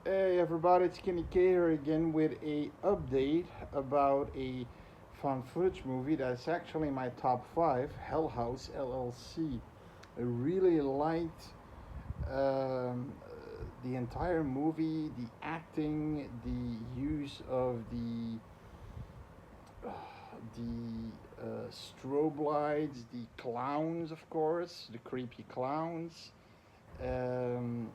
Hey everybody, it's Kenny K here again with a update about a found footage movie that's actually my top five, Hell House LLC. I really liked um, the entire movie, the acting, the use of the strobe lights, the clowns, of course, the creepy clowns. Um,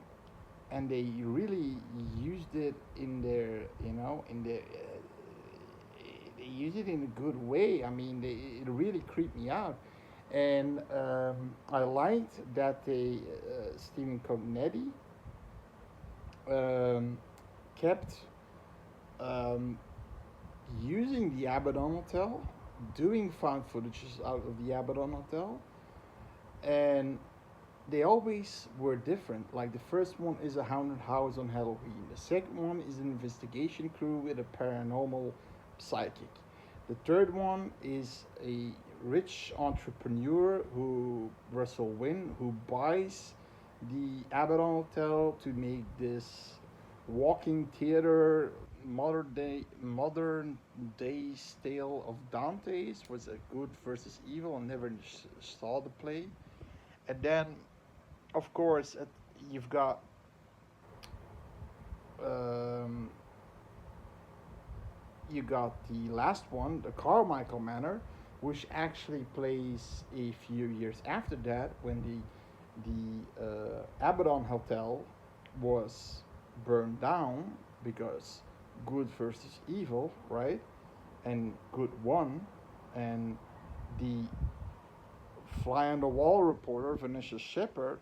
and they really used it in their in their they use it in a good way. I mean, it really creeped me out, and I liked that they Stephen Cognetti um, kept um, using the Abaddon Hotel, doing found footages out of the Abaddon Hotel, and they always were different. Like the first one is a haunted house on Halloween. The second one is an investigation crew with a paranormal psychic. The third one is a rich entrepreneur who Russell Wynn who buys the Abaddon Hotel to make this walking theater modern day tale of Dante's was a good versus evil. I never saw the play. And then of course, you've got um, you got the last one, the Carmichael Manor, which actually plays a few years after that when the Abaddon Hotel was burned down because good versus evil, right? And good won, and the fly on the wall reporter Vanessa Shepard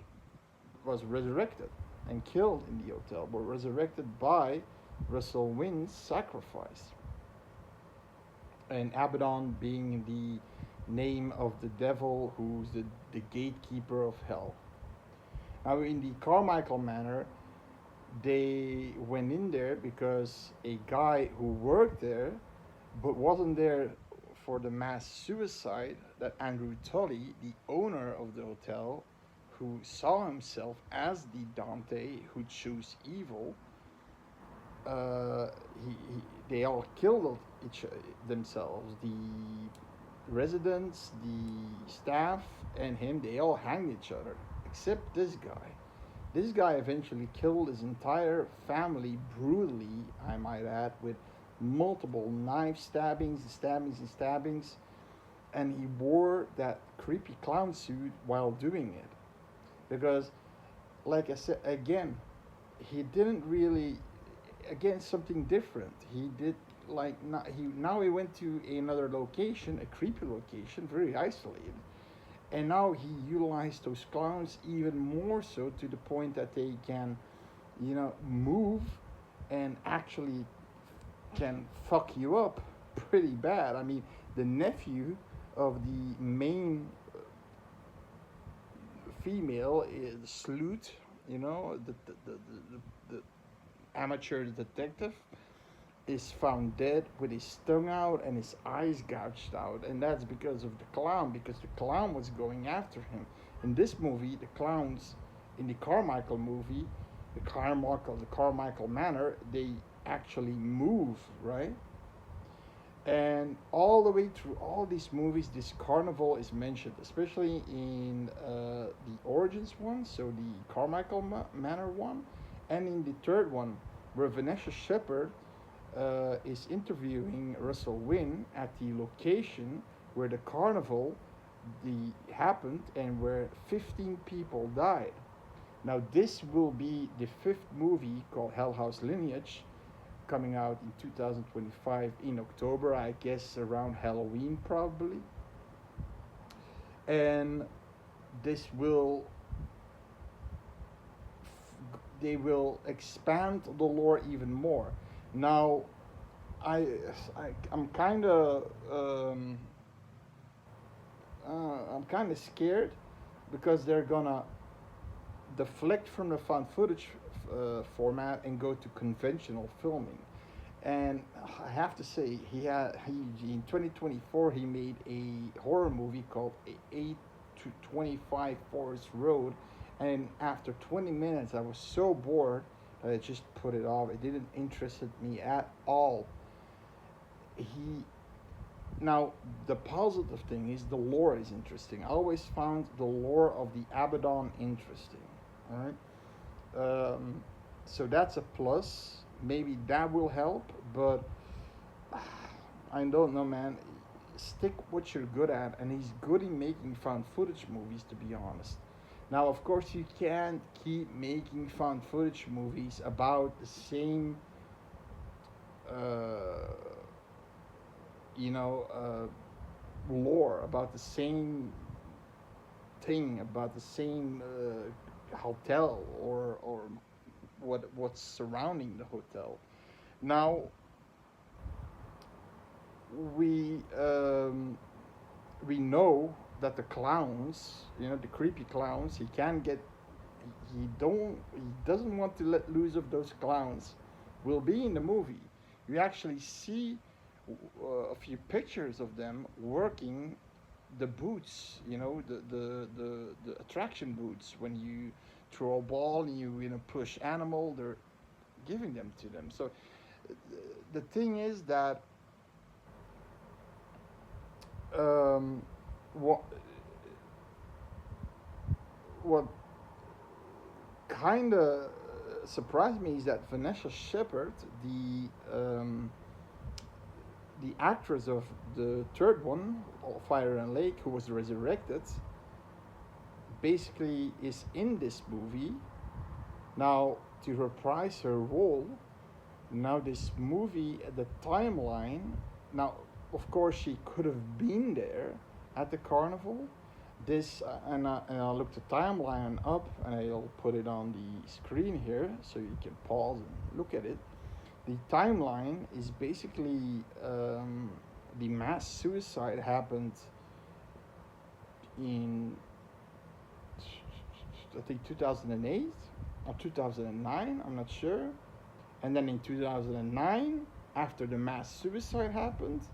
was resurrected and killed in the hotel, but resurrected by Russell Wynn's sacrifice. And Abaddon being the name of the devil who's the gatekeeper of hell. Now, in the Carmichael Manor, they went in there because a guy who worked there but wasn't there for the mass suicide that Andrew Tully, the owner of the hotel, who saw himself as the Dante who chose evil, uh, they all killed each themselves. The residents, the staff, and him, they all hanged each other, except this guy. This guy eventually killed his entire family brutally, I might add, with multiple knife stabbings, stabbings, and stabbings. And he wore that creepy clown suit while doing it. Because, like I said, again, he didn't really, again, something different. He did, like, not, now he went to another location, a creepy location, very isolated. And now he utilized those clowns even more so to the point that they can, move and actually can fuck you up pretty bad. I mean, the nephew of the main female is Sleuth, the amateur detective, is found dead with his tongue out and his eyes gouged out, and that's because of the clown. Because the clown was going after him. In this movie, the clowns in the Carmichael movie, the Carmichael Manor, they actually move, right? And all the way through all these movies, this carnival is mentioned, especially in the Origins one, so the Carmichael Manor one, and in the third one, where Vanessa Shepard is interviewing Russell Wynn at the location where the carnival happened and where 15 people died. Now, this will be the fifth movie called Hell House Lineage, coming out in 2025 in October, I guess around Halloween probably. And this will they will expand the lore even more. Now, I, I'm kind of scared because they're gonna deflect from the found footage format and go to conventional filming. And I have to say, he in 2024 he made a horror movie called 8 to 25 Forest Road, and after 20 minutes I was so bored I just put it off. It didn't interest me at all. He Now the positive thing is the lore is interesting. I always found the lore of the Abaddon interesting. All right, so that's a plus. Maybe that will help, but I don't know, man. Stick what you're good at, and he's good in making found footage movies, to be honest. Now, of course, you can't keep making found footage movies about the same, uh, lore, about the same thing, about the same hotel or what's surrounding the hotel. Now, we um, we know that the clowns, the creepy clowns, he can get, he doesn't want to let loose of those clowns. Will be in the movie. You actually see a few pictures of them working the boots, the attraction boots. When you throw a ball and you push animal, they're giving them to them. So the thing is that um, what what kind of surprised me is that Vanessa Shepherd, the actress of the third one, Fire and Lake, who was resurrected, basically is in this movie now to reprise her role. Now this movie, the timeline. Now, of course, she could have been there at the carnival. And I'll look the timeline up, and I'll put it on the screen here so you can pause and look at it. The timeline is basically the mass suicide happened in, I think, 2008 or 2009. I'm not sure. And then in 2009, after the mass suicide happened,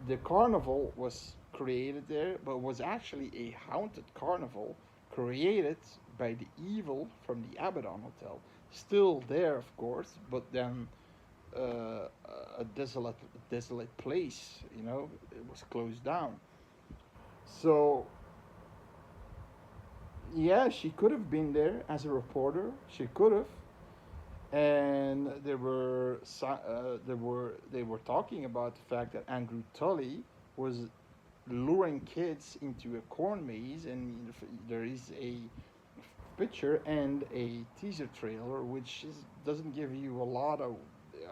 the carnival was created there, but was actually a haunted carnival created by the evil from the Abaddon Hotel. Still there, of course, but then a desolate place. It was closed down. So yeah, she could have been there as a reporter. She could have, and they were talking about the fact that Andrew Tully was luring kids into a corn maze, and there is a picture and a teaser trailer which doesn't give you a lot of.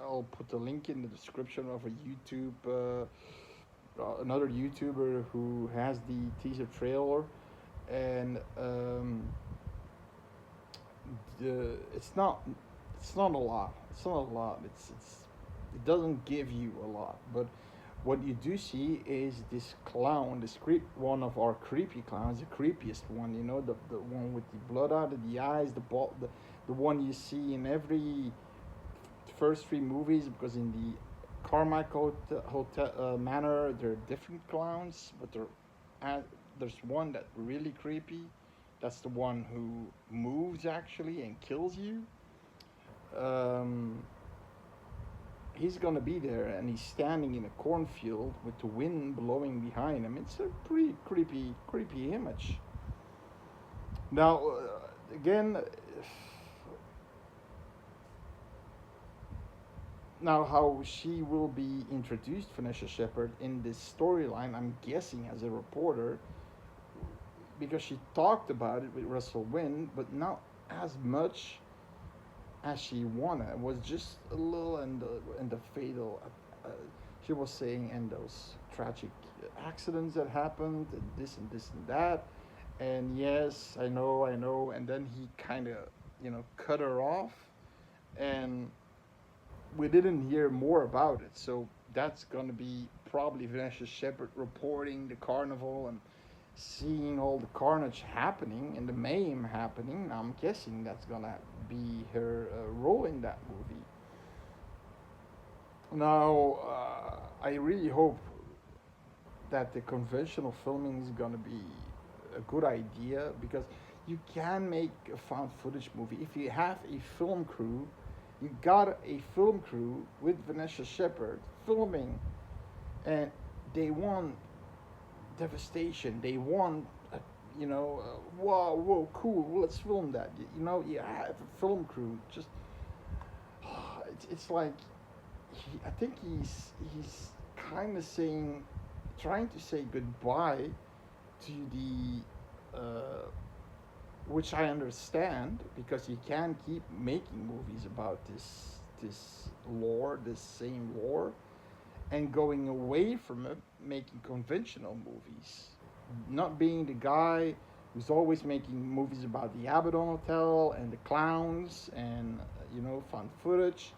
I'll put the link in the description of a another YouTuber who has the teaser trailer, and it's not a lot. It's not a lot. It doesn't give you a lot, but what you do see is this clown, one of our creepy clowns, the creepiest one. The one with the blood out of the eyes, the one you see in every first three movies, because in the Carmichael Hotel Manor there are different clowns, but there's one that really creepy. That's the one who moves actually and kills you. Um, he's gonna be there, and he's standing in a cornfield with the wind blowing behind him. It's a pretty creepy image. Now, again, now how she will be introduced, Vanessa Shepherd, in this storyline, I'm guessing as a reporter, because she talked about it with Russell Wynn, but not as much as she wanted. It was just a little, and the fatal. She was saying, and those tragic accidents that happened, and this and that, and yes, I know, and then he kind of, cut her off, and we didn't hear more about it. So that's gonna be probably Vanessa Shepherd reporting the carnival and seeing all the carnage happening and the mayhem happening. I'm guessing that's gonna be her role in that movie. Now, I really hope that the conventional filming is gonna be a good idea, because you can make a found footage movie if you have a film crew. You got a film crew with Vanessa Shepherd filming, and they want devastation. They want, whoa, whoa, cool. Let's film that. You have a film crew. Just, it's like, I think he's kind of trying to say goodbye to the, which I understand because he can keep making movies about this lore, this same lore, and going away from it, making conventional movies, not being the guy who's always making movies about the Abaddon Hotel and the clowns and found footage.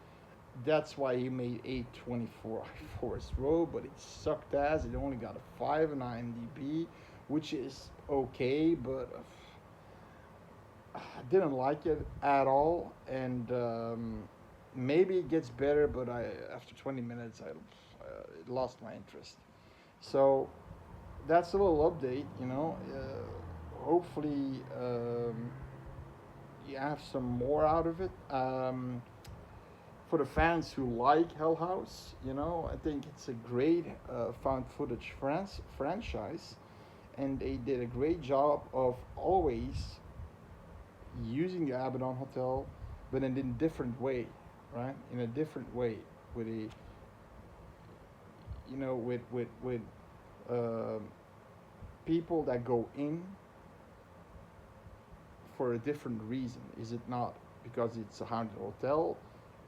That's why he made 824 Forest Road, but it sucked ass. It only got a 5 on IMDb, which is okay, but I didn't like it at all. And maybe it gets better, but after 20 minutes, it lost my interest. So that's a little update, hopefully, you have some more out of it. For the fans who like Hell House, I think it's a great found footage franchise, and they did a great job of always using the Abaddon Hotel, but in a different way, right? In a different way, with a with uh, people that go in for a different reason. Is it not because it's a haunted hotel?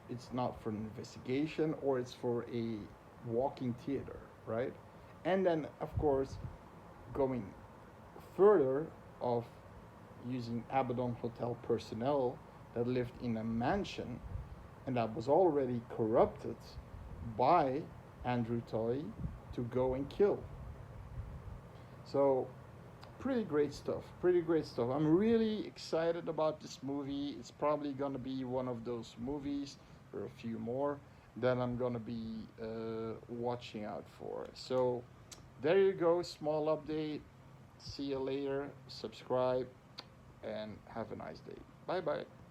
It's not for an investigation, or it's for a walking theater, right? And then, of course, going further of using Abaddon Hotel personnel that lived in a mansion and that was already corrupted by Andrew Tully to go and kill. So, pretty great stuff. Pretty great stuff. I'm really excited about this movie. It's probably gonna be one of those movies, or a few more, that I'm gonna be watching out for. So, there you go. Small update. See you later. Subscribe and have a nice day. Bye bye.